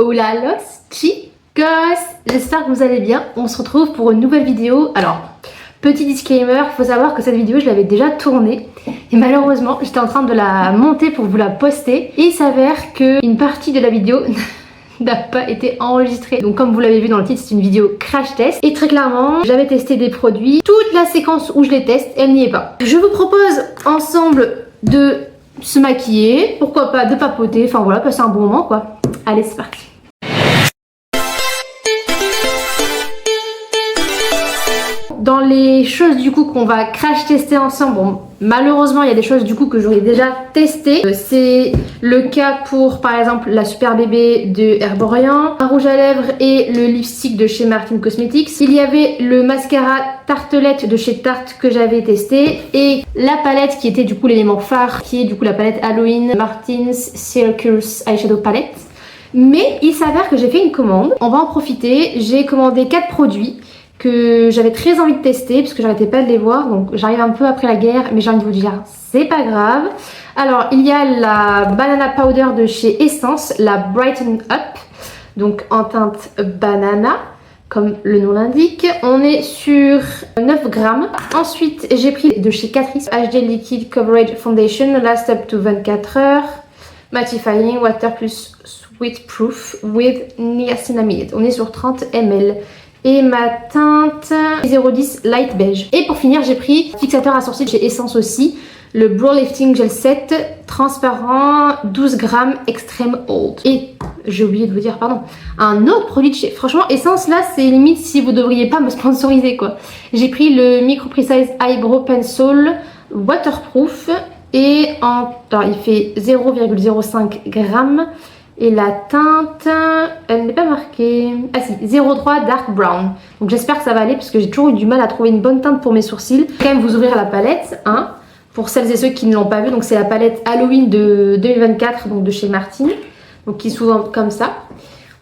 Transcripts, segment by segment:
Hola los chicos, j'espère que vous allez bien. On se retrouve pour une nouvelle vidéo. Alors, petit disclaimer, il faut savoir que cette vidéo je l'avais déjà tournée et malheureusement j'étais en train de la monter pour vous la poster et il s'avère qu'une partie de la vidéo n'a pas été enregistrée. Donc comme vous l'avez vu dans le titre, c'est une vidéo crash test et très clairement j'avais testé des produits. Toute la séquence où je les teste, elle n'y est pas. Je vous propose ensemble de se maquiller, pourquoi pas de papoter, enfin voilà, passer un bon moment quoi. Allez, c'est parti. Dans les choses du coup qu'on va crash tester ensemble, bon malheureusement il y a des choses du coup que j'aurais déjà testées. C'est le cas pour par exemple la Super Bébé de Herborian, un rouge à lèvres et le lipstick de chez Martin Cosmetics. Il y avait le mascara Tartelette de chez Tarte que j'avais testé et la palette qui était du coup l'élément phare qui est du coup la palette Halloween Martin's Circus Eyeshadow Palette. Mais il s'avère que j'ai fait une commande, on va en profiter. J'ai commandé 4 produits que j'avais très envie de tester parce que j'arrêtais pas de les voir, donc j'arrive un peu après la guerre mais j'ai envie de vous dire c'est pas grave. Alors il y a la Banana Powder de chez Essence, la Brighten Up, donc en teinte banana comme le nom l'indique. On est sur 9 grammes. Ensuite j'ai pris de chez Catrice HD Liquid Coverage Foundation, Last Up to 24 heures, Mattifying Water plus Sweet Proof with Niacinamide. On est sur 30 ml. Et ma teinte 010 Light Beige. Et pour finir, j'ai pris fixateur à sourcils chez Essence aussi, le Brow Lifting Gel Set transparent 12 grammes Extreme Old. Et j'ai oublié de vous dire, pardon, un autre produit de chez... Franchement, Essence là, c'est limite si vous devriez pas me sponsoriser quoi. J'ai pris le Micro Precise Eyebrow Pencil Waterproof et alors, il fait 0,05 grammes. Et la teinte, elle n'est pas marquée. Ah si, 03 Dark Brown. Donc j'espère que ça va aller parce que j'ai toujours eu du mal à trouver une bonne teinte pour mes sourcils. Je vais quand même vous ouvrir la palette, hein, pour celles et ceux qui ne l'ont pas vu. Donc c'est la palette Halloween de 2024, donc de chez Martin. Donc qui s'ouvre comme ça.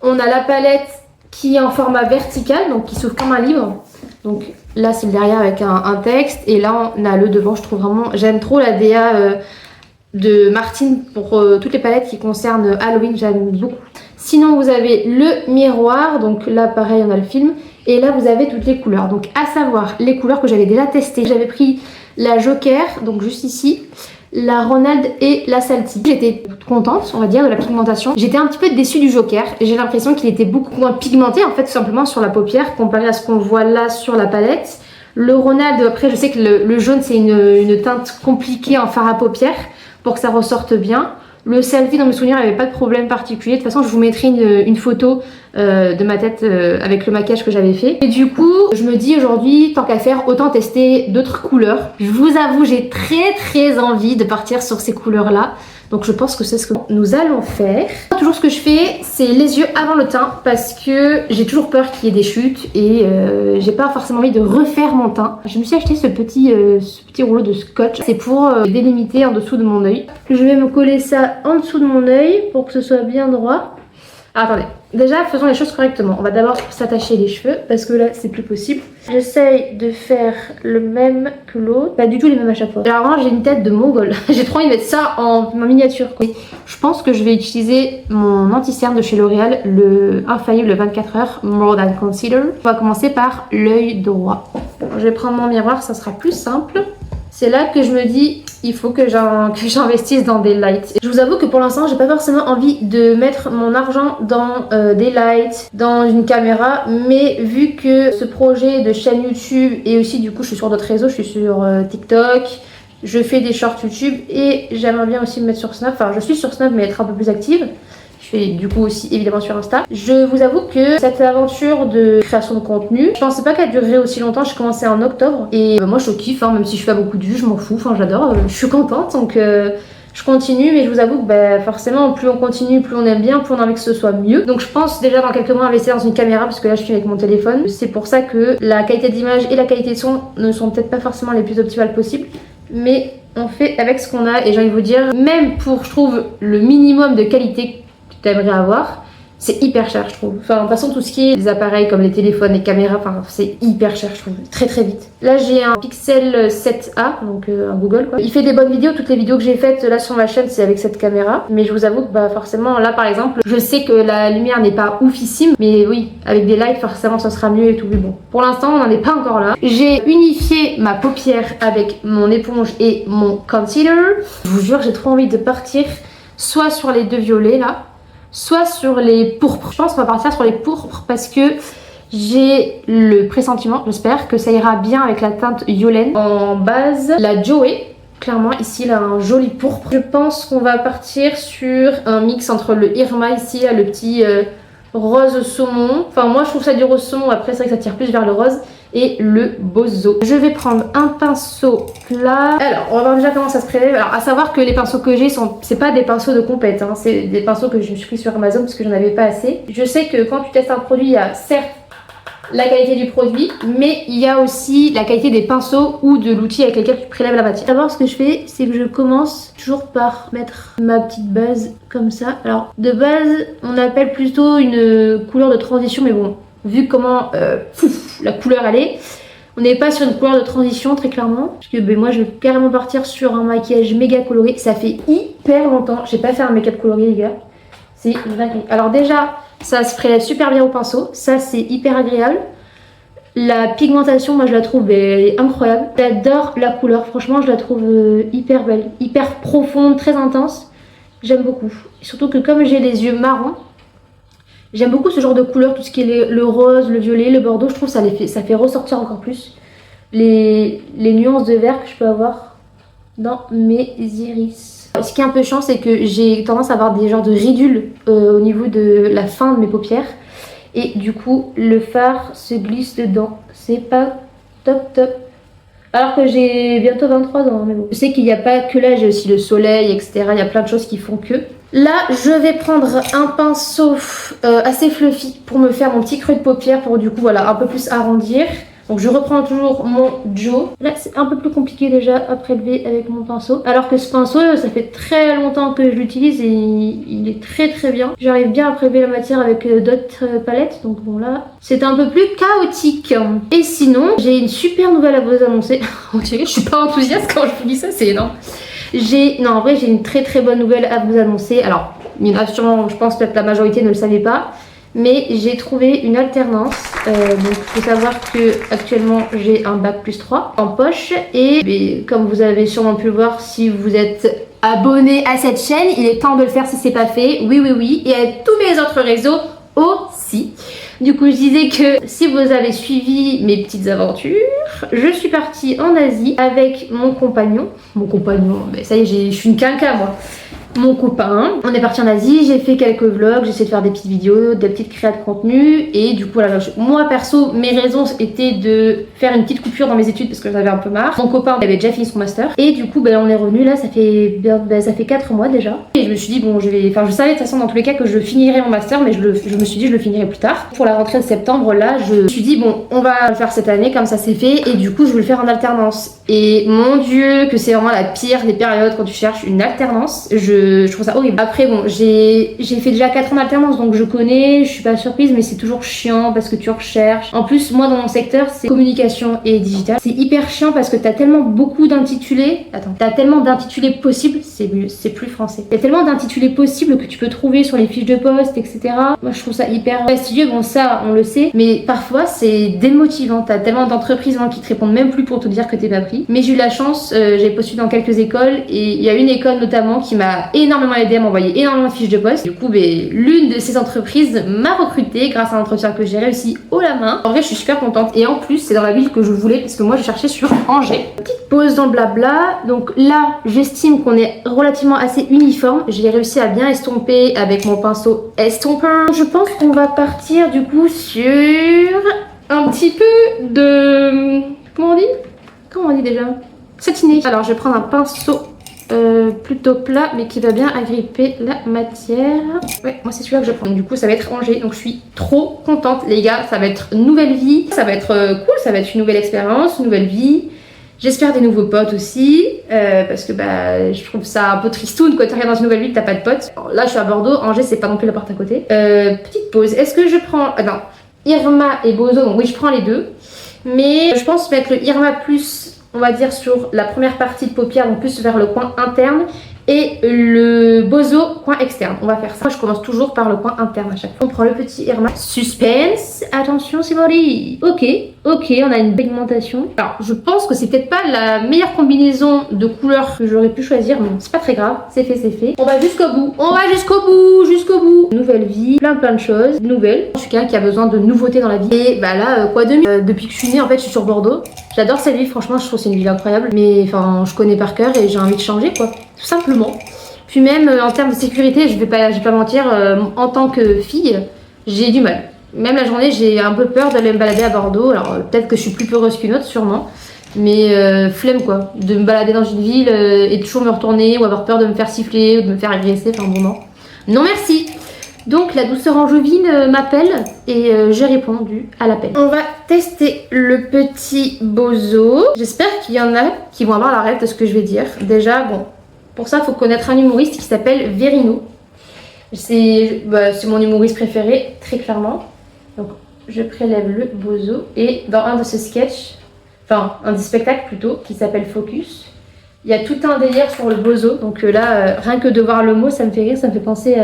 On a la palette qui est en format vertical, donc qui s'ouvre comme un livre. Donc là c'est le derrière avec un texte. Et là on a le devant, je trouve vraiment... J'aime trop la DA... de Martin pour toutes les palettes qui concernent Halloween, j'aime beaucoup. Sinon vous avez le miroir, donc là pareil on a le film, et là vous avez toutes les couleurs, donc à savoir les couleurs que j'avais déjà testées. J'avais pris la Joker, donc juste ici, la Ronald et la Salty. J'étais contente on va dire de la pigmentation. J'étais un petit peu déçue du Joker, j'ai l'impression qu'il était beaucoup moins pigmenté en fait tout simplement sur la paupière comparé à ce qu'on voit là sur la palette. Le Ronald, après je sais que le jaune c'est une teinte compliquée en fard à paupières pour que ça ressorte bien. Le selfie, dans mes souvenirs, il n'y avait pas de problème particulier. De toute façon, je vous mettrai une photo de ma tête avec le maquillage que j'avais fait. Et du coup, je me dis aujourd'hui, tant qu'à faire, autant tester d'autres couleurs. Je vous avoue, j'ai très envie de partir sur ces couleurs-là. Donc je pense que c'est ce que nous allons faire. Toujours ce que je fais, c'est les yeux avant le teint parce que j'ai toujours peur qu'il y ait des chutes et j'ai pas forcément envie de refaire mon teint. Je me suis acheté ce petit rouleau de scotch. C'est pour délimiter en dessous de mon œil. Je vais me coller ça en dessous de mon œil pour que ce soit bien droit. Alors, attendez, déjà faisons les choses correctement. On va d'abord s'attacher les cheveux parce que là c'est plus possible. J'essaye de faire le même que l'autre, pas du tout les mêmes à chaque fois. Alors moi j'ai une tête de mongole, j'ai trop envie de mettre ça en miniature quoi. Je pense que je vais utiliser mon anti-cerne de chez L'Oréal, le Infaillible 24 heures More Than Concealer. On va commencer par l'œil droit. Je vais prendre mon miroir, ça sera plus simple. C'est là que je me dis, il faut que j'investisse dans des lights. Je vous avoue que pour l'instant, j'ai pas forcément envie de mettre mon argent dans des lights, dans une caméra. Mais vu que ce projet de chaîne YouTube et aussi du coup, je suis sur d'autres réseaux, je suis sur TikTok, je fais des shorts YouTube et j'aimerais bien aussi me mettre sur Snap. Enfin, je suis sur Snap mais être un peu plus active. Je fais du coup aussi évidemment sur Insta. Je vous avoue que cette aventure de création de contenu, je pensais pas qu'elle durerait aussi longtemps. J'ai commencé en octobre et moi je kiffe, hein, même si je fais pas beaucoup de vues, je m'en fous, enfin j'adore, je suis contente donc je continue. Mais je vous avoue que forcément plus on continue, plus on aime bien, plus on a envie que ce soit mieux. Donc je pense déjà dans quelques mois investir dans une caméra parce que là je suis avec mon téléphone. C'est pour ça que la qualité d'image et la qualité de son ne sont peut-être pas forcément les plus optimales possibles, mais on fait avec ce qu'on a. Et j'ai envie de vous dire, même pour je trouve le minimum de qualité t'aimerais avoir, c'est hyper cher je trouve. Enfin de toute façon tout ce qui est les appareils comme les téléphones, les caméras, enfin c'est hyper cher je trouve, très très vite. Là j'ai un Pixel 7a, donc un Google quoi. Il fait des bonnes vidéos, toutes les vidéos que j'ai faites là sur ma chaîne c'est avec cette caméra. Mais je vous avoue que bah forcément là par exemple, je sais que la lumière n'est pas oufissime. Mais oui, avec des lives forcément ça sera mieux et tout. Mais bon, pour l'instant on n'en est pas encore là. J'ai unifié ma paupière avec mon éponge et mon concealer. Je vous jure j'ai trop envie de partir soit sur les deux violets là, soit sur les pourpres. Je pense qu'on va partir sur les pourpres parce que j'ai le pressentiment, j'espère, que ça ira bien avec la teinte Yolène. En base, la Joey. Clairement, ici, il a un joli pourpre. Je pense qu'on va partir sur un mix entre le Irma ici, là, le petit rose saumon. Enfin, moi, je trouve ça du rose saumon. Après, c'est vrai que ça tire plus vers le rose. Et le Bozo. Je vais prendre un pinceau plat. Alors, on va voir déjà comment ça se prélève. Alors, à savoir que les pinceaux que j'ai, c'est pas des pinceaux de compète. Hein. C'est des pinceaux que je me suis pris sur Amazon parce que j'en avais pas assez. Je sais que quand tu testes un produit, il y a certes la qualité du produit, mais il y a aussi la qualité des pinceaux ou de l'outil avec lequel tu prélèves la matière. D'abord, ce que je fais, c'est que je commence toujours par mettre ma petite base comme ça. Alors, de base, on appelle plutôt une couleur de transition, mais bon, vu comment la couleur elle est, on n'est pas sur une couleur de transition très clairement. Parce que ben, moi, je vais carrément partir sur un maquillage méga coloré. Ça fait hyper longtemps. J'ai pas fait un make-up coloré, les gars. C'est une dinguerie. Alors déjà, ça se prélève super bien au pinceau, ça c'est hyper agréable. La pigmentation, moi je la trouve elle est incroyable. J'adore la couleur, franchement je la trouve hyper belle, hyper profonde, très intense. J'aime beaucoup. Et surtout que comme j'ai les yeux marrons, j'aime beaucoup ce genre de couleur, tout ce qui est le rose, le violet, le bordeaux. Je trouve que ça fait ressortir encore plus les nuances de vert que je peux avoir dans mes iris. Ce qui est un peu chiant, c'est que j'ai tendance à avoir des genres de ridules au niveau de la fin de mes paupières. Et du coup, le fard se glisse dedans. C'est pas top top. Alors que j'ai bientôt 23 ans, mais bon. Je sais qu'il n'y a pas que là, j'ai aussi le soleil, etc. Il y a plein de choses qui font que. Là, je vais prendre un pinceau assez fluffy pour me faire mon petit creux de paupière pour du coup, voilà, un peu plus arrondir. Donc je reprends toujours mon Joe. Là c'est un peu plus compliqué déjà à prélever avec mon pinceau. Alors que ce pinceau, ça fait très longtemps que je l'utilise et il est très très bien. J'arrive bien à prélever la matière avec d'autres palettes. Donc bon là, c'est un peu plus chaotique. Et sinon, j'ai une super nouvelle à vous annoncer. Je suis pas enthousiaste quand je vous dis ça, c'est énorme. Non, en vrai j'ai une très très bonne nouvelle à vous annoncer. Alors, il y en a sûrement, je pense peut-être la majorité ne le savait pas. Mais j'ai trouvé une alternance, donc il faut savoir que actuellement j'ai un bac+3 en poche et comme vous avez sûrement pu le voir si vous êtes abonné à cette chaîne, il est temps de le faire si c'est pas fait, oui, et à tous mes autres réseaux aussi. Du coup je disais que si vous avez suivi mes petites aventures, je suis partie en Asie avec mon compagnon, ben ça y est, je suis une quinca moi. Mon copain, on est parti en Asie, j'ai fait quelques vlogs, j'ai essayé de faire des petites vidéos, des petites créations de contenu et du coup voilà, moi perso mes raisons étaient de faire une petite coupure dans mes études parce que j'en avais un peu marre. Mon copain avait déjà fini son master et du coup on est revenu là, ça fait 4 mois déjà et je me suis dit bon je savais de toute façon dans tous les cas que je finirais mon master mais je me suis dit je le finirais plus tard. Pour la rentrée de septembre là je me suis dit bon on va le faire cette année comme ça c'est fait et du coup je vais le faire en alternance et mon dieu que c'est vraiment la pire des périodes quand tu cherches une alternance. Je trouve ça horrible. Après bon j'ai fait déjà 4 ans d'alternance donc je connais, je suis pas surprise mais c'est toujours chiant parce que tu recherches. En plus moi dans mon secteur c'est communication et digital. C'est hyper chiant parce que t'as tellement beaucoup d'intitulés. T'as tellement d'intitulés possibles, c'est plus français. T'as tellement d'intitulés possibles que tu peux trouver sur les fiches de poste etc. Moi je trouve ça hyper fastidieux, bon ça on le sait mais parfois c'est démotivant. T'as tellement d'entreprises qui te répondent même plus pour te dire que t'es pas pris. Mais j'ai eu la chance, j'ai postulé dans quelques écoles et il y a une école notamment qui m'a énormément aidé à m'envoyer énormément de fiches de poste. Du coup, l'une de ces entreprises m'a recrutée grâce à un entretien que j'ai réussi haut la main. En vrai, je suis super contente. Et en plus, c'est dans la ville que je voulais parce que moi, je cherchais sur Angers. Petite pause dans le blabla. Donc là, j'estime qu'on est relativement assez uniforme. J'ai réussi à bien estomper avec mon pinceau estompeur. Je pense qu'on va partir du coup sur un petit peu de... Comment on dit déjà? Satiné. Alors, je vais prendre un pinceau plutôt plat mais qui va bien agripper la matière. Ouais, moi c'est celui-là que je prends. Donc, du coup ça va être Angers, donc je suis trop contente les gars, ça va être nouvelle vie, ça va être cool, ça va être une nouvelle expérience, une nouvelle vie J'espère des nouveaux potes aussi, parce que bah, je trouve ça un peu tristoun quand tu regardes dans une nouvelle ville, t'as pas de potes. Alors, là, je suis à Bordeaux, Angers, c'est pas non plus la porte à côté. Petite pause, est-ce que je prends... Ah non, Irma et Bozo, donc oui, je prends les deux. Mais je pense mettre le Irma plus, on va dire, sur la première partie de paupière, donc plus vers le coin interne. Et le Bozo, coin externe. On va faire ça. Moi, je commence toujours par le coin interne à chaque fois. On prend le petit Irma. Suspense. Attention, c'est parti. Ok, on a une pigmentation. Alors, je pense que c'est peut-être pas la meilleure combinaison de couleurs que j'aurais pu choisir. Mais c'est pas très grave. C'est fait, c'est fait. On va jusqu'au bout. Jusqu'au bout. Nouvelle vie. Plein de choses. Nouvelles. Je suis quelqu'un qui a besoin de nouveautés dans la vie. Et bah là, quoi de mieux. Depuis que je suis née, en fait, je suis sur Bordeaux. J'adore cette ville. Franchement, je trouve que c'est une ville incroyable. Mais enfin, je connais par cœur et j'ai envie de changer, quoi. Tout simplement. Puis même en termes de sécurité, je vais pas mentir, en tant que fille, j'ai du mal. Même la journée, j'ai un peu peur d'aller me balader à Bordeaux. Alors peut-être que je suis plus peureuse qu'une autre, sûrement. Mais flemme quoi, de me balader dans une ville et toujours me retourner ou avoir peur de me faire siffler ou de me faire agresser. Enfin bon, non. Non merci. Donc la douceur angevine m'appelle et j'ai répondu à l'appel. On va tester le petit Bozo. J'espère qu'il y en a qui vont avoir la rêve de ce que je vais dire. Déjà, bon, pour ça, il faut connaître un humoriste qui s'appelle Verino. C'est mon humoriste préféré, très clairement. Donc je prélève le Bozo et dans un de ses sketchs, enfin un des spectacles plutôt, qui s'appelle Focus, il y a tout un délire sur le Bozo. Donc là, rien que de voir le mot, ça me fait rire, ça me fait penser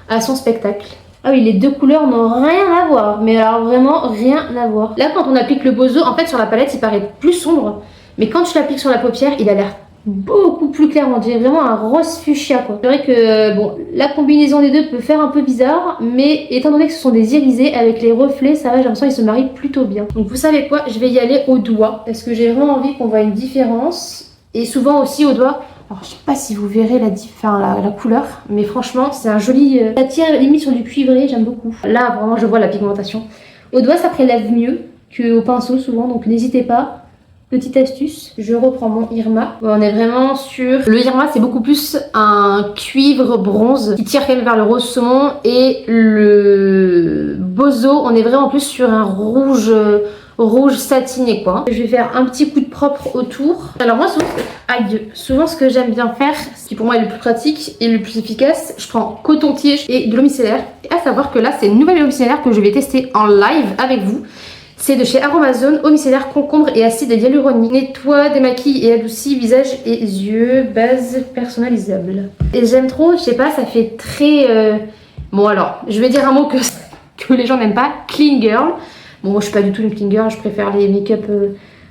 à son spectacle. Ah oui, les deux couleurs n'ont rien à voir, mais alors vraiment rien à voir. Là, quand on applique le Bozo, en fait sur la palette, il paraît plus sombre, mais quand je l'applique sur la paupière, il a l'air beaucoup plus clair. On dirait vraiment un rose fuchsia quoi. C'est vrai que bon, la combinaison des deux peut faire un peu bizarre, mais étant donné que ce sont des irisés avec les reflets, ça va, j'ai l'impression qu'ils se marient plutôt bien. Donc vous savez quoi, je vais y aller au doigt parce que j'ai vraiment envie qu'on voit une différence, et souvent aussi au doigt. Alors je sais pas si vous verrez la couleur, mais franchement c'est un joli... ça tire limite sur du cuivré, j'aime beaucoup. Là vraiment je vois la pigmentation. Au doigt ça prélève mieux qu'au pinceau souvent, donc n'hésitez pas. Petite astuce, je reprends mon Irma. On est vraiment sur... Le Irma c'est beaucoup plus un cuivre bronze qui tire quand même vers le rose saumon, et le Bozo on est vraiment plus sur un rouge satiné quoi. Je vais faire un petit coup de propre autour. Alors moi souvent ce que j'aime bien faire, ce qui pour moi est le plus pratique et le plus efficace, je prends coton-tige et de l'eau micellaire. Et à savoir que là c'est une nouvelle eau micellaire que je vais tester en live avec vous. C'est de chez Aromazone, eau micellaire, concombre et acide hyaluronique. Nettoie, démaquille et adoucit visage et yeux, base personnalisable. Et j'aime trop, je sais pas, ça fait très... Bon alors, je vais dire un mot que les gens n'aiment pas, clean girl. Bon, moi je suis pas du tout une clean girl, je préfère les make-up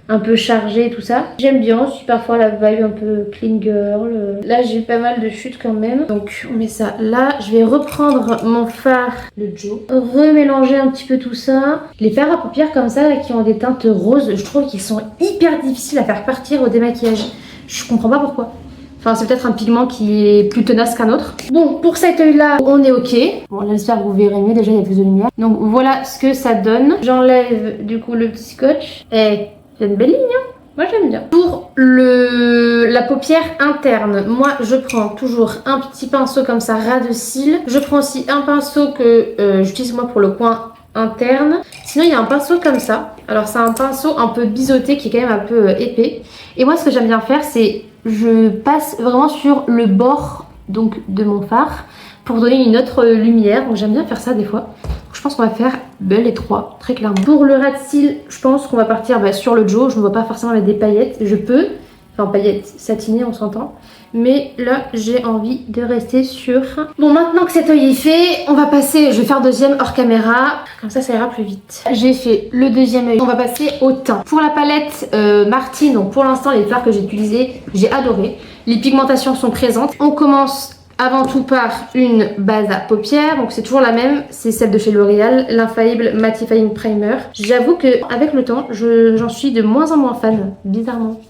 un peu chargés et tout ça. J'aime bien, je suis parfois la vibe un peu clean girl. Là j'ai eu pas mal de chutes quand même. Donc on met ça là. Je vais reprendre mon fard, le Joe. Remélanger un petit peu tout ça. Les fards à paupières comme ça, là, qui ont des teintes roses, je trouve qu'ils sont hyper difficiles à faire partir au démaquillage. Je comprends pas pourquoi. Enfin, c'est peut-être un pigment qui est plus tenace qu'un autre. Bon, pour cet œil là, on est ok. Bon, j'espère que vous verrez mieux, déjà il y a plus de lumière. Donc voilà ce que ça donne. J'enlève du coup le petit scotch. Et c'est une belle ligne, hein. Moi j'aime bien. Pour la paupière interne, moi je prends toujours un petit pinceau comme ça, ras de cils. Je prends aussi un pinceau que j'utilise moi pour le coin interne. Sinon il y a un pinceau comme ça. Alors c'est un pinceau un peu biseauté qui est quand même un peu épais. Et moi ce que j'aime bien faire, c'est je passe vraiment sur le bord donc de mon fard pour donner une autre lumière. Donc j'aime bien faire ça des fois. Je pense qu'on va faire les trois, très clairement. Pour le ras de cils, je pense qu'on va partir sur le Joe. Je ne vois pas forcément mettre des paillettes. Je peux, enfin paillettes satinées, on s'entend. Mais là, j'ai envie de rester sur... Bon, maintenant que cet œil est fait, on va passer... Je vais faire deuxième hors caméra. Comme ça ira plus vite. J'ai fait le deuxième œil. On va passer au teint. Pour la palette Martine, donc pour l'instant, les fards que j'ai utilisés, j'ai adoré. Les pigmentations sont présentes. On commence... Avant tout par une base à paupières, donc c'est toujours la même, c'est celle de chez L'Oréal, l'Infaillible Mattifying Primer. J'avoue que avec le temps, j'en suis de moins en moins fan, bizarrement.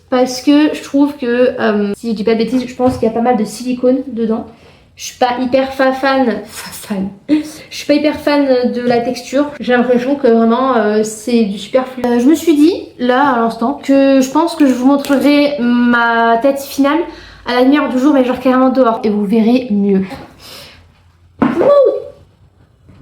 Parce que je trouve que, si je dis pas de bêtises, je pense qu'il y a pas mal de silicone dedans. Je suis pas hyper je suis pas hyper fan de la texture. J'ai l'impression que vraiment c'est du superflu. Je me suis dit, là à l'instant, que je pense que je vous montrerai ma tête finale à la lumière du jour, mais genre carrément dehors, et vous verrez mieux.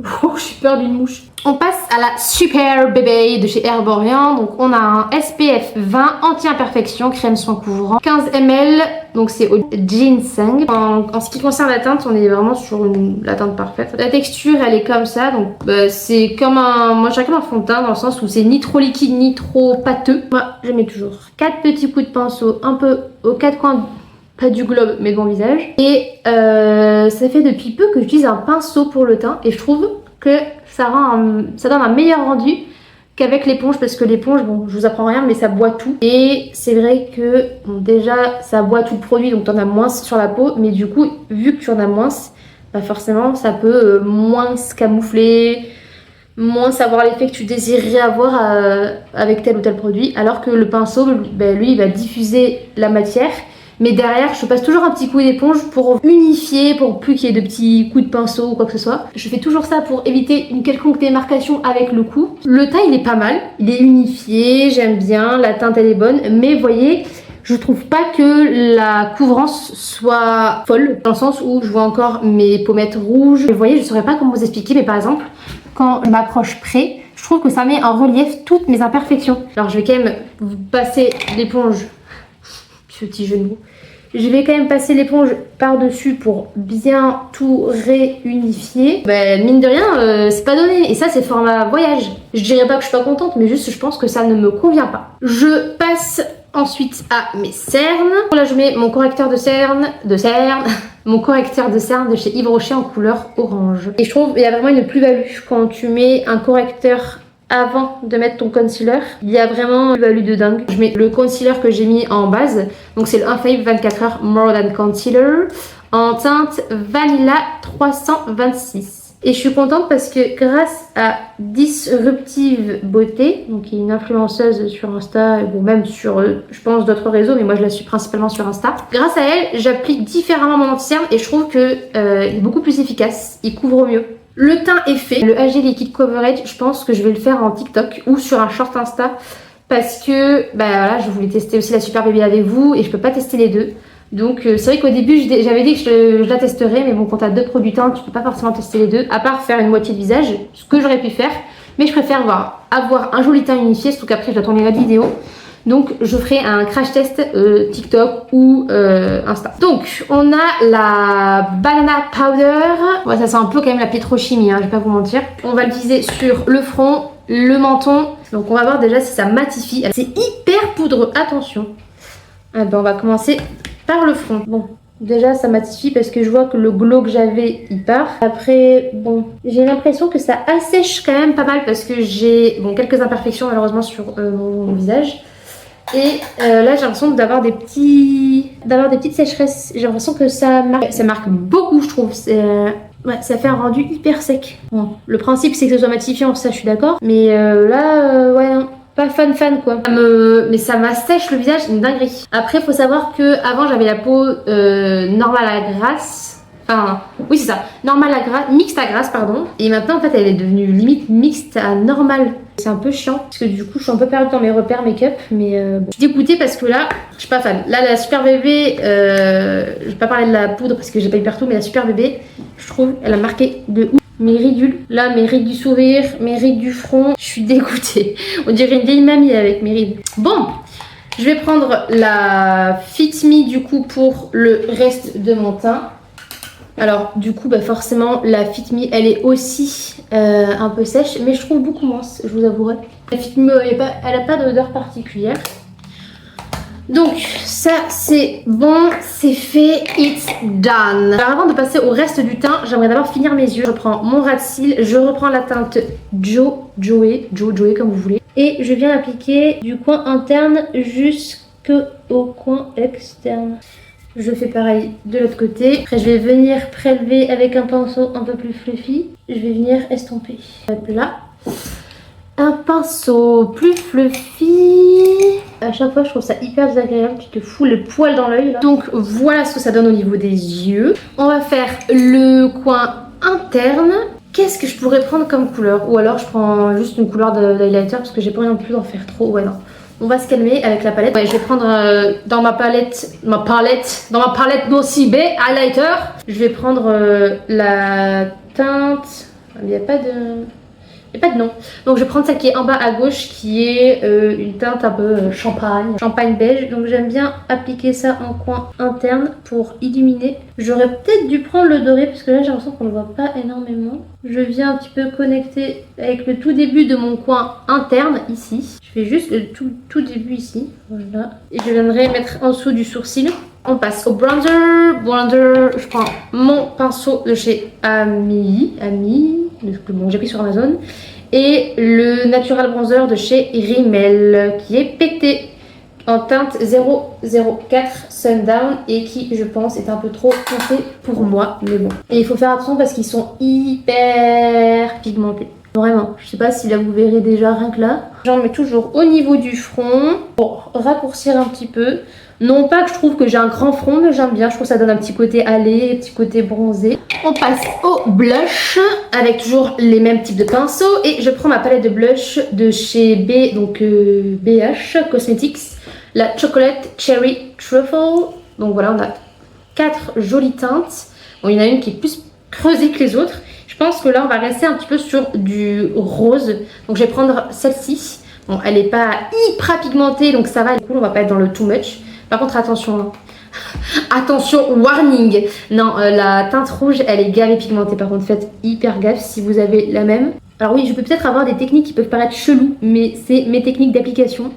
Oh, j'ai peur d'une mouche. On passe à la Super Bébé de chez Herborian. Donc on a un SPF 20 anti-imperfection, crème soin couvrant, 15 ml. Donc c'est au ginseng. En ce qui concerne la teinte, on est vraiment sur la teinte parfaite. La texture, elle est comme ça. Donc c'est comme un... Moi, j'ai comme un fond de teint dans le sens où c'est ni trop liquide, ni trop pâteux. Moi, je mets toujours 4 petits coups de pinceau, un peu aux 4 coins... Pas du globe, mais de mon visage. Et ça fait depuis peu que j'utilise un pinceau pour le teint. Et je trouve que ça donne un meilleur rendu qu'avec l'éponge. Parce que l'éponge, bon, je vous apprends rien, mais ça boit tout. Et c'est vrai que, bon, déjà, ça boit tout le produit, donc t'en as moins sur la peau. Mais du coup, vu que tu en as moins, bah forcément, ça peut moins se camoufler, moins savoir l'effet que tu désirerais avoir avec tel ou tel produit. Alors que le pinceau, bah, lui, il va diffuser la matière. Mais derrière, je passe toujours un petit coup d'éponge pour unifier, pour plus qu'il y ait de petits coups de pinceau ou quoi que ce soit. Je fais toujours ça pour éviter une quelconque démarcation avec le coup. Le teint, il est pas mal. Il est unifié, j'aime bien. La teinte, elle est bonne. Mais vous voyez, je trouve pas que la couvrance soit folle. Dans le sens où je vois encore mes pommettes rouges. Vous voyez, je saurais pas comment vous expliquer. Mais par exemple, quand je m'approche près, je trouve que ça met en relief toutes mes imperfections. Alors, je vais quand même vous passer l'éponge. Ce petit jeu de mots. Je vais quand même passer l'éponge par-dessus pour bien tout réunifier. Ben, mine de rien, c'est pas donné. Et ça, c'est format voyage. Je dirais pas que je suis pas contente, mais juste je pense que ça ne me convient pas. Je passe ensuite à mes cernes. Là, je mets mon correcteur de cernes, mon correcteur de cernes de chez Yves Rocher en couleur orange. Et je trouve qu'il y a vraiment une plus-value quand tu mets un correcteur avant de mettre ton concealer. Il y a vraiment une value de dingue. Je mets le concealer que j'ai mis en base. Donc c'est le Infallible 24 heures More Than Concealer en teinte Vanilla 326. Et je suis contente parce que grâce à Disruptive Beauté, donc qui est une influenceuse sur Insta, ou même sur, je pense, d'autres réseaux, mais moi je la suis principalement sur Insta. Grâce à elle, j'applique différemment mon anti-cerne et je trouve que il est beaucoup plus efficace, il couvre mieux. Le teint est fait. Le AG Liquid Coverage, je pense que je vais le faire en TikTok ou sur un short Insta parce que bah voilà, je voulais tester aussi la Super Baby avec vous et je peux pas tester les deux. Donc c'est vrai qu'au début j'avais dit que je la testerais, mais bon, quand t'as 2 produits teints, tu peux pas forcément tester les deux, à part faire une moitié de visage, ce que j'aurais pu faire, mais je préfère avoir un joli teint unifié, surtout qu'après je dois tourner la vidéo. Donc je ferai un crash test TikTok ou Insta. Donc on a la Banana Powder. Ouais, ça sent un peu quand même la pétrochimie, hein, je vais pas vous mentir. On va l'utiliser sur le front, le menton. Donc on va voir déjà si ça matifie. C'est hyper poudreux, attention. Ah ben, on va commencer par le front. Bon, déjà ça matifie parce que je vois que le glow que j'avais il part. Après, bon, j'ai l'impression que ça assèche quand même pas mal parce que j'ai quelques imperfections malheureusement sur mon visage. Et là j'ai l'impression d'avoir des petites sécheresses. J'ai l'impression que ça marque beaucoup, je trouve. Ouais, ça fait un rendu hyper sec. Bon, le principe c'est que ce soit matifiant, ça je suis d'accord. Mais ouais, non, pas fan quoi. Mais ça m'assèche le visage, une dinguerie. Après faut savoir que avant j'avais la peau normale à grasse. Enfin, oui c'est ça, normale à grasse, mixte à grasse pardon. Et maintenant en fait elle est devenue limite mixte à normale. C'est un peu chiant parce que du coup je suis un peu perdue dans mes repères make-up. Mais bon. Je suis dégoûtée parce que là je suis pas fan. Là la Super Bébé, je vais pas parler de la poudre parce que j'ai pas eu partout, mais la Super Bébé je trouve elle a marqué de ouf mes ridules. Là mes rides du sourire, mes rides du front, je suis dégoûtée. On dirait une vieille mamie avec mes rides. Bon, je vais prendre la Fit Me du coup pour le reste de mon teint. Alors du coup bah forcément la Fit Me elle est aussi un peu sèche, mais je trouve beaucoup moins, je vous avouerai. La Fit Me elle a pas d'odeur particulière. Donc ça c'est bon, c'est fait, it's done. Alors avant de passer au reste du teint, j'aimerais d'abord finir mes yeux. Je prends mon ras de cils, je reprends la teinte Joey comme vous voulez. Et je viens l'appliquer du coin interne jusqu'au coin externe. Je fais pareil de l'autre côté. Après je vais venir prélever avec un pinceau un peu plus fluffy. Je vais venir estomper. Hop là. Un pinceau plus fluffy. À chaque fois je trouve ça hyper désagréable. Tu te fous le poil dans l'œil là. Donc voilà ce que ça donne au niveau des yeux. On va faire le coin interne. Qu'est-ce que je pourrais prendre comme couleur? Ou alors je prends juste une couleur d'highlighter parce que j'ai pas envie non plus d'en faire trop. Ouais non. On va se calmer avec la palette. Ouais, je vais prendre dans ma palette Nocibé highlighter. Je vais prendre la teinte Il n'y a pas de... Il n'y a pas de nom. Donc je vais prendre celle qui est en bas à gauche qui est une teinte un peu champagne beige. Donc j'aime bien appliquer ça en coin interne pour illuminer. J'aurais peut-être dû prendre le doré parce que là j'ai l'impression qu'on ne le voit pas énormément. Je viens un petit peu connecter avec le tout début de mon coin interne ici. Je fais juste le tout début ici. Voilà. Et je viendrai mettre en dessous du sourcil. On passe au bronzer. Je prends mon pinceau de chez Ami. Bon, j'ai pris sur Amazon. Et le Natural Bronzer de chez Rimmel qui est pété en teinte 004 Sundown et qui, je pense, est un peu trop foncé pour moi. Mais bon. Et il faut faire attention parce qu'ils sont hyper pigmentés. Vraiment, je sais pas si là vous verrez déjà rien que là. J'en mets toujours au niveau du front pour raccourcir un petit peu. Non pas que je trouve que j'ai un grand front, mais j'aime bien. Je trouve que ça donne un petit côté allé, un petit côté bronzé. On passe au blush avec toujours les mêmes types de pinceaux. Et je prends ma palette de blush de chez BH Cosmetics. La Chocolate Cherry Truffle. Donc voilà, on a 4 jolies teintes. Bon, il y en a une qui est plus creusée que les autres. Je pense que là, on va rester un petit peu sur du rose. Donc je vais prendre celle-ci. Bon, elle n'est pas hyper pigmentée, donc ça va. Du coup, on va pas être dans le too much. Par contre, attention, non. Attention, warning. Non, la teinte rouge, elle est gavé pigmentée. Par contre, faites hyper gaffe si vous avez la même. Alors oui, je peux peut-être avoir des techniques qui peuvent paraître cheloues, mais c'est mes techniques d'application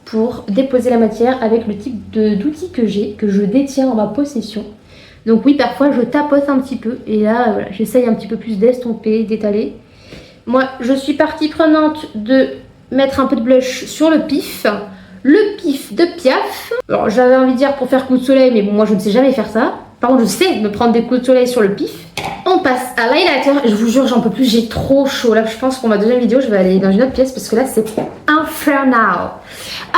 pour déposer la matière avec le type d'outil que j'ai, que je détiens en ma possession. Donc oui, parfois, je tapote un petit peu. Et là, voilà, j'essaye un petit peu plus d'estomper, d'étaler. Moi, je suis partie prenante de mettre un peu de blush sur le pif. Le pif de Piaf. Alors j'avais envie de dire pour faire coup de soleil, mais bon, moi je ne sais jamais faire ça. Par contre, je sais me prendre des coups de soleil sur le pif. On passe à l'highlighter. Je vous jure, j'en peux plus, j'ai trop chaud. Là, je pense pour ma deuxième vidéo, je vais aller dans une autre pièce parce que là, c'est infernal.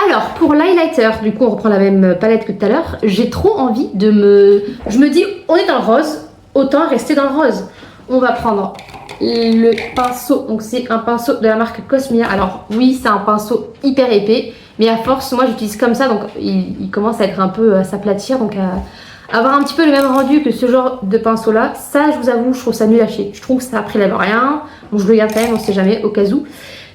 Alors, pour l'highlighter, du coup, on reprend la même palette que tout à l'heure. J'ai trop envie de me... Je me dis, on est dans le rose, autant rester dans le rose. On va prendre le pinceau. Donc, c'est un pinceau de la marque Cosmia. Alors, oui, c'est un pinceau hyper épais. Mais à force, moi j'utilise comme ça, donc il commence à être un peu à s'aplatir, donc à avoir un petit peu le même rendu que ce genre de pinceau là. Ça, je vous avoue, je trouve ça nul à chier. Je trouve que ça prélève rien. Bon, je le garde quand même, on sait jamais, au cas où.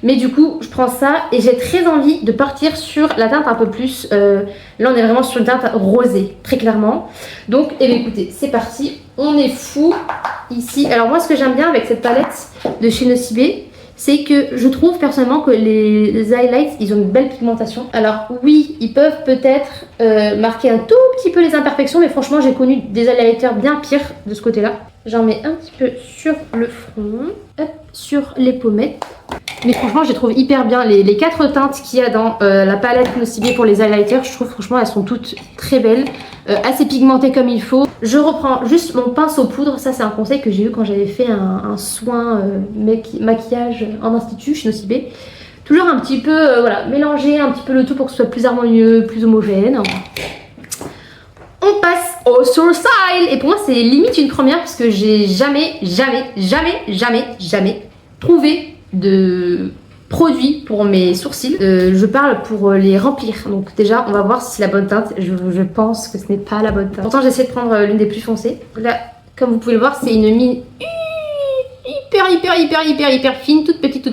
Mais du coup, je prends ça et j'ai très envie de partir sur la teinte un peu plus... là, on est vraiment sur une teinte rosée, très clairement. Donc, eh bien, écoutez, c'est parti. On est fou ici. Alors moi, ce que j'aime bien avec cette palette de chez Nocibé, c'est que je trouve personnellement que les highlights, ils ont une belle pigmentation. Alors oui, ils peuvent peut-être marquer un tout petit peu les imperfections, mais franchement, j'ai connu des highlighters bien pires de ce côté-là. J'en mets un petit peu sur le front, hop, sur les pommettes. Mais franchement, je les trouve hyper bien. Les 4 teintes qu'il y a dans la palette Nocibé pour les highlighters, je trouve franchement, elles sont toutes très belles. Assez pigmentées comme il faut. Je reprends juste mon pinceau poudre. Ça, c'est un conseil que j'ai eu quand j'avais fait un soin maquillage en institut chez Nocibé. Toujours un petit peu, voilà, mélanger un petit peu le tout pour que ce soit plus harmonieux, plus homogène. On passe au sourcil. Et pour moi, c'est limite une première parce que j'ai jamais trouvé de produit pour mes sourcils. Je parle pour les remplir. Donc déjà, on va voir si c'est la bonne teinte. Je pense que ce n'est pas la bonne teinte. Pourtant, j'essaie de prendre l'une des plus foncées. Là, comme vous pouvez le voir, c'est une mine hyper fine, toute petite.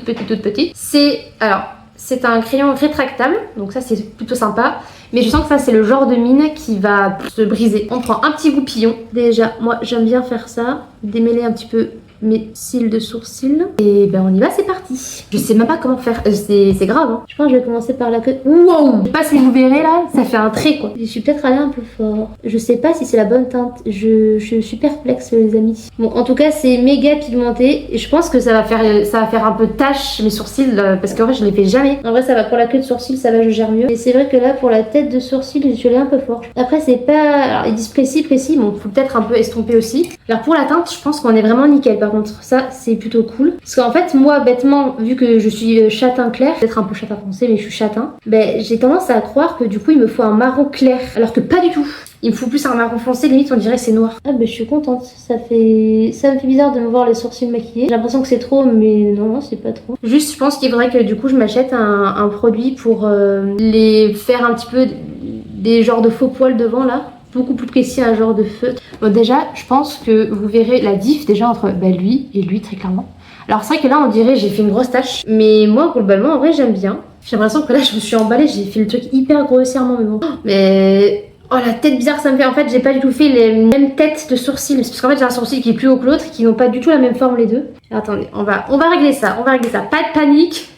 C'est un crayon rétractable. Donc ça, c'est plutôt sympa. Mais je sens que ça, c'est le genre de mine qui va se briser. On prend un petit goupillon. Déjà, moi, j'aime bien faire ça. Démêler un petit peu mes cils de sourcils. Et ben on y va, c'est parti. Je sais même pas comment faire, c'est grave hein. Je pense que je vais commencer par la queue. Wow, je sais pas si vous verrez là, ça fait un trait quoi. Je suis peut-être allée un peu fort. Je sais pas si c'est la bonne teinte. Je suis perplexe les amis. Bon, en tout cas c'est méga pigmenté. Et je pense que ça va faire un peu tache mes sourcils parce qu'en vrai je les fais jamais. En vrai ça va pour la queue de sourcils, ça va, je gère mieux. Et c'est vrai que là pour la tête de sourcils, je suis allée un peu fort. Après c'est pas... Alors ils disent précis, bon faut peut-être un peu estomper aussi. Alors pour la teinte, je pense qu'on est vraiment nickel. Par contre, ça c'est plutôt cool. Parce qu'en fait, moi, bêtement, vu que je suis châtain clair, peut-être un peu châtain foncé, mais je suis châtain, ben j'ai tendance à croire que du coup, il me faut un marron clair. Alors que pas du tout. Il me faut plus un marron foncé, limite on dirait que c'est noir. Ah ben je suis contente. Ça me fait bizarre de me voir les sourcils maquillés. J'ai l'impression que c'est trop, mais non, c'est pas trop. Juste, je pense qu'il faudrait que du coup, je m'achète un produit pour les faire un petit peu des genres de faux poils devant là. Beaucoup plus précis, un genre de feutre. Bon déjà, je pense que vous verrez la diff déjà entre lui et lui très clairement. Alors c'est vrai que là on dirait j'ai fait une grosse tache, mais moi globalement en vrai j'aime bien. J'ai l'impression que là je me suis emballée, j'ai fait le truc hyper grossièrement mais bon. Mais oh la tête bizarre ça me fait, en fait j'ai pas du tout fait les mêmes têtes de sourcils. Parce qu'en fait j'ai un sourcil qui est plus haut que l'autre, qui n'ont pas du tout la même forme les deux. Attendez, on va régler ça, Pas de panique.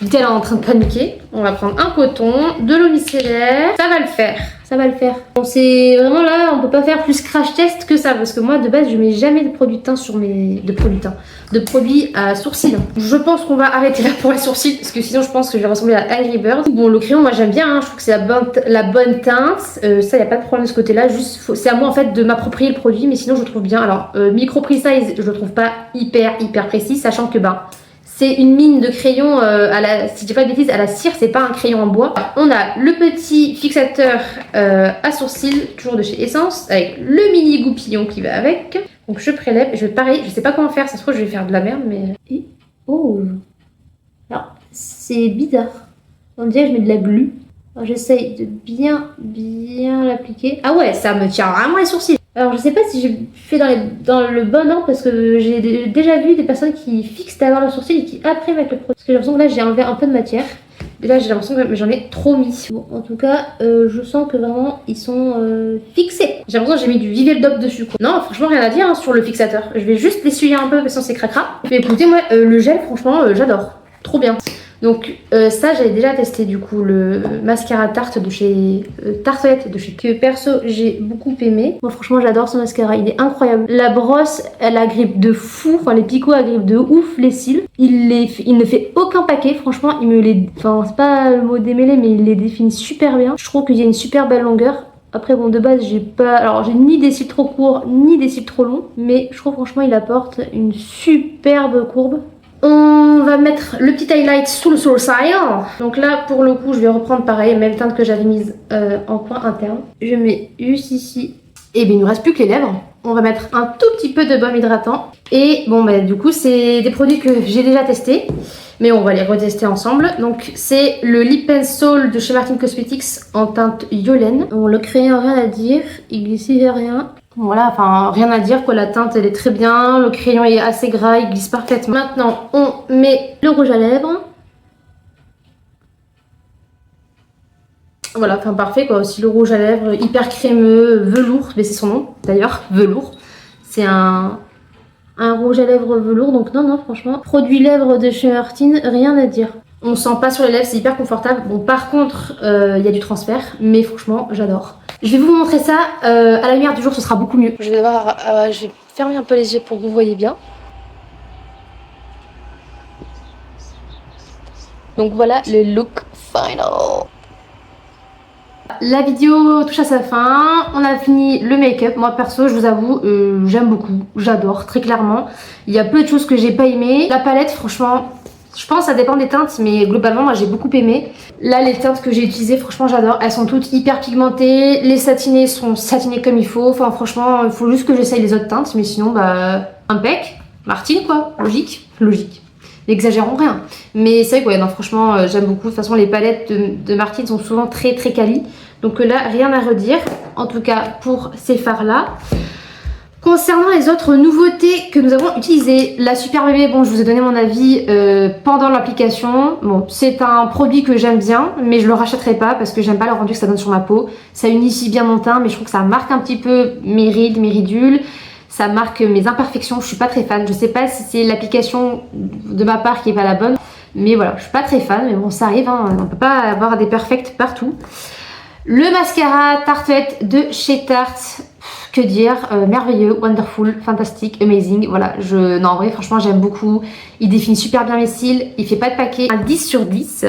Vite elle est en train de paniquer. On va prendre un coton, de l'eau micellaire. Ça va le faire. Bon, c'est vraiment là, on peut pas faire plus crash test que ça. Parce que moi, de base, je mets jamais de produit de teint sur mes... De produits à sourcils. Je pense qu'on va arrêter là pour les sourcils. Parce que sinon, je pense que je vais ressembler à Angry Bird. Bon, le crayon, moi, j'aime bien. Je trouve que c'est la bonne teinte. Ça, y a pas de problème de ce côté-là. Juste, c'est à moi, en fait, de m'approprier le produit. Mais sinon, je le trouve bien. Alors, micro precise, je le trouve pas hyper précis. Sachant que, c'est une mine de crayon si je dis pas de bêtises, à la cire, c'est pas un crayon en bois. On a le petit fixateur à sourcils, toujours de chez Essence, avec le mini goupillon qui va avec. Donc je prélève, pareil, je sais pas comment faire, ça se trouve je vais faire de la merde, mais... Et... Oh. Alors, c'est bizarre. On dirait que je mets de la glu. Alors j'essaye de bien l'appliquer. Ah ouais, ça me tient vraiment les sourcils. Alors je sais pas si j'ai fait dans le bon ordre parce que j'ai déjà vu des personnes qui fixent d'abord le sourcil et qui après mettent le produit. Parce que j'ai l'impression que là j'ai enlevé un peu de matière. Et là j'ai l'impression que j'en ai trop mis. Bon, en tout cas, je sens que vraiment ils sont fixés. J'ai l'impression que j'ai mis du Vivel Dop dessus quoi. Non, franchement rien à dire hein, sur le fixateur. Je vais juste l'essuyer un peu parce que c'est cracra. Mais écoutez, moi le gel franchement j'adore. Trop bien. Donc ça j'avais déjà testé du coup le mascara Tarte de chez Tartelette de chez que perso j'ai beaucoup aimé. Moi franchement j'adore ce mascara, il est incroyable. La brosse elle agrippe de fou, enfin les picots agrippent de ouf les cils. Il ne fait aucun paquet, franchement il me les... Enfin c'est pas le mot démêlé mais il les définit super bien. Je trouve qu'il y a une super belle longueur. Après bon de base j'ai pas... Alors j'ai ni des cils trop courts ni des cils trop longs. Mais je trouve franchement il apporte une superbe courbe. On va mettre le petit highlight sous le sourcil. Donc là, pour le coup, je vais reprendre pareil, même teinte que j'avais mise en coin interne. Je mets juste ici. Et bien, il ne nous reste plus que les lèvres. On va mettre un tout petit peu de baume hydratant. Et bon, bah, du coup, c'est des produits que j'ai déjà testés. Mais on va les retester ensemble. Donc, c'est le Lip and Soul de chez Martin Cosmetics en teinte Yolène. Bon, le crayon, rien à dire. Il glisse rien. Voilà, enfin rien à dire quoi, la teinte elle est très bien, le crayon est assez gras, il glisse parfaitement. Maintenant on met le rouge à lèvres. Voilà, enfin parfait quoi, aussi le rouge à lèvres hyper crémeux, velours, mais c'est son nom d'ailleurs, velours. C'est un rouge à lèvres velours, donc non franchement, produit lèvres de chez Martin, rien à dire. On sent pas sur les lèvres, c'est hyper confortable. Bon par contre, il y a du transfert, mais franchement j'adore. Je vais vous montrer ça à la lumière du jour, ce sera beaucoup mieux. Je vais fermer un peu les yeux pour que vous voyez bien. Donc voilà le look final. La vidéo touche à sa fin, on a fini le make-up. Moi perso, je vous avoue, j'aime beaucoup, j'adore très clairement. Il y a peu de choses que j'ai pas aimé. La palette, franchement... Je pense que ça dépend des teintes, mais globalement moi j'ai beaucoup aimé. Là les teintes que j'ai utilisées, franchement j'adore. Elles sont toutes hyper pigmentées, les satinés sont satinés comme il faut. Enfin franchement il faut juste que j'essaye les autres teintes, mais sinon bah impec. Martine quoi, logique. N'exagérons rien. Mais c'est vrai que ouais, non franchement j'aime beaucoup. De toute façon les palettes de Martine sont souvent très quali. Donc là rien à redire, en tout cas pour ces fards là. Concernant les autres nouveautés que nous avons utilisées, la Super Bébé, bon je vous ai donné mon avis pendant l'application. Bon c'est un produit que j'aime bien mais je le rachèterai pas parce que j'aime pas le rendu que ça donne sur ma peau. Ça unifie bien mon teint mais je trouve que ça marque un petit peu mes rides, mes ridules. Ça marque mes imperfections, je suis pas très fan. Je sais pas si c'est l'application de ma part qui est pas la bonne. Mais voilà, je suis pas très fan mais bon ça arrive, hein, on peut pas avoir des perfects partout. Le mascara Tartelette de chez Tarte, que dire, merveilleux, wonderful, fantastique, amazing, voilà, non en vrai franchement j'aime beaucoup, il définit super bien mes cils, il fait pas de paquet, un 10 sur 10.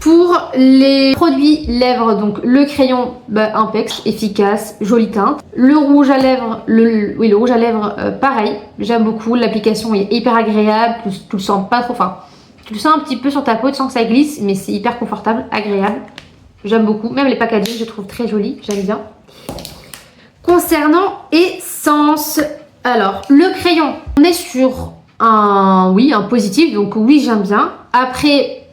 Pour les produits lèvres, donc le crayon Impex, efficace, jolie teinte. Le rouge à lèvres, le rouge à lèvres pareil, j'aime beaucoup, l'application est hyper agréable, tu le sens pas trop, enfin tu le sens un petit peu sur ta peau, tu sens que ça glisse, mais c'est hyper confortable, agréable. J'aime beaucoup, même les packaging je trouve très jolis, j'aime bien. Concernant essence, alors le crayon, on est sur un positif, donc oui j'aime bien. Après,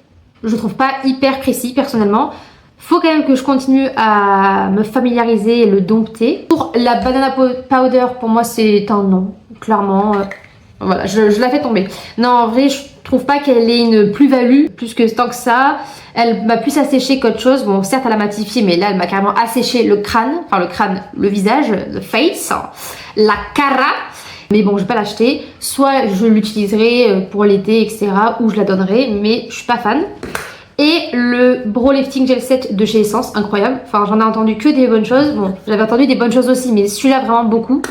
je trouve pas hyper précis personnellement. Faut quand même que je continue à me familiariser et le dompter. Pour la banana powder, pour moi c'est un non, clairement. Voilà, je la fais tomber. Non, en vrai, je trouve pas qu'elle ait une plus-value, plus que tant que ça. Elle m'a plus asséché qu'autre chose. Bon, certes, elle a matifié, mais là, elle m'a carrément asséché le crâne. Enfin, le crâne, le visage, the face, la cara. Mais bon, je vais pas l'acheter. Soit je l'utiliserai pour l'été, etc. Ou je la donnerai, mais je suis pas fan. Et le Brow Lifting Gel Set de chez Essence, incroyable. Enfin, j'en ai entendu que des bonnes choses. Bon, j'avais entendu des bonnes choses aussi, mais celui-là, vraiment beaucoup.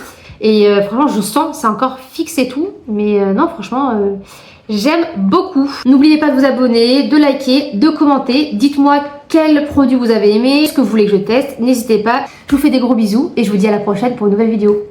Et franchement, je sens, c'est encore fixe et tout. Mais non, franchement, j'aime beaucoup. N'oubliez pas de vous abonner, de liker, de commenter. Dites-moi quel produit vous avez aimé, ce que vous voulez que je teste. N'hésitez pas. Je vous fais des gros bisous et je vous dis à la prochaine pour une nouvelle vidéo.